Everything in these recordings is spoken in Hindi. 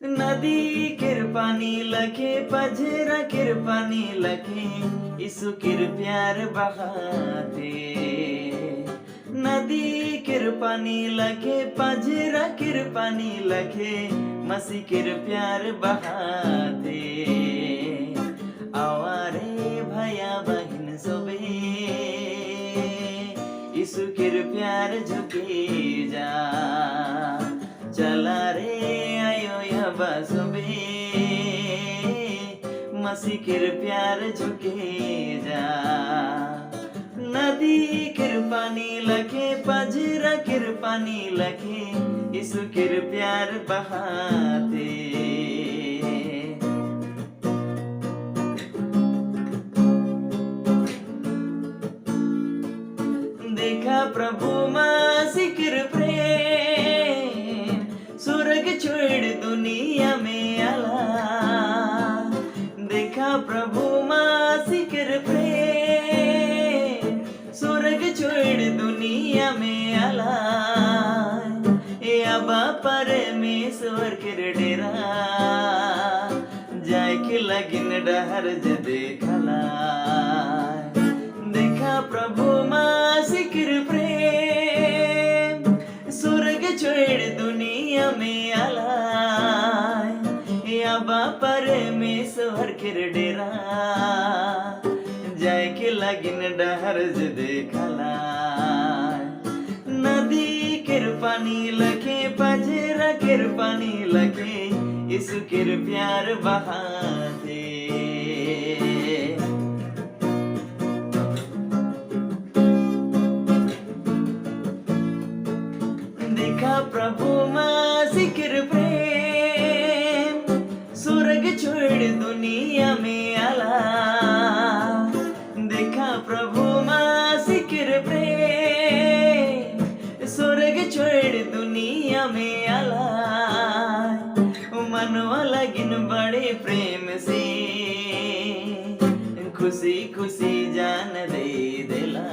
नदी किर पानी लखे पझरा किर पानी लखे इसु किर प्यार बहाते। नदी किर पानी लखे पझरा किर पानी लखे मसी किर प्यार बहाते। आवारे भया बहिन सोबे इसु किर प्यार झुके जा। चला रे आयो या बासुबे मसी किर प्यार झुके जा। नदी किर पानी लखे पझरा किर पानी लखे इसु किर प्यार बहाते। देखा प्रभु मासी किर प्रेम स्वर्ग छोड़ दुनिया में आला। देखा प्रभु मासी किर प्रेम स्वर्ग छोड़ दुनिया में आला। ए अबा परमेश्वर किर डेरा जाय के लगिन डहर ज देखला। देखा प्रभु मासी किर प्रेम स्वर्ग छोड़ दुनिया में आला। अबा परमेश्वर किर डेरा जाय के लगिन डहर ज देखला। नदी किर पानी लखे पझरा किर पानी लखे इसु किर प्यार बहाते। देखा प्रभु मासी किर प्रेम स्वर्ग छोड़ दुनिया में आला। देखा प्रभु मासी किर प्रेम स्वर्ग छोड़ दुनिया में आला। मनवा लगिन बड़े प्रेम से खुशी खुशी जान दे दिला।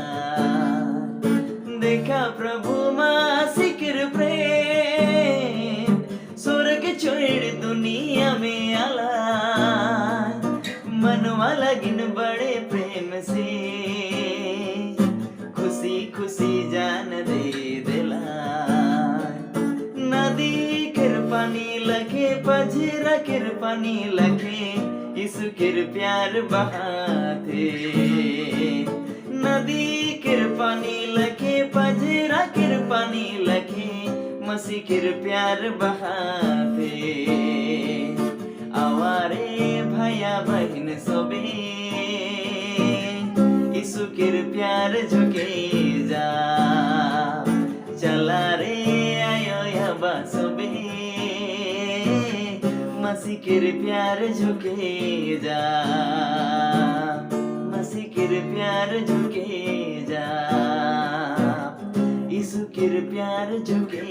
देखा प्रभु मासी किर प्रेम स्वर्ग छोड़ दुनिया में आला। मनवा लगिन बड़े प्रेम से खुशी खुशी जान दे दिला। नदी किर पानी लखे पझरा किर पानी लखे इसु किर प्यार बहाते। नदी किर पानी लखे पझरा किर पानी लखे मसी किर प्यार बहाते। आवारे भया बहिन सोबे इसु किर प्यार झुके जा। चला रे आयो या बासुबे मसी किर प्यार झुके जा। मसी किर प्यार झुके जा। इसु किर प्यार झुके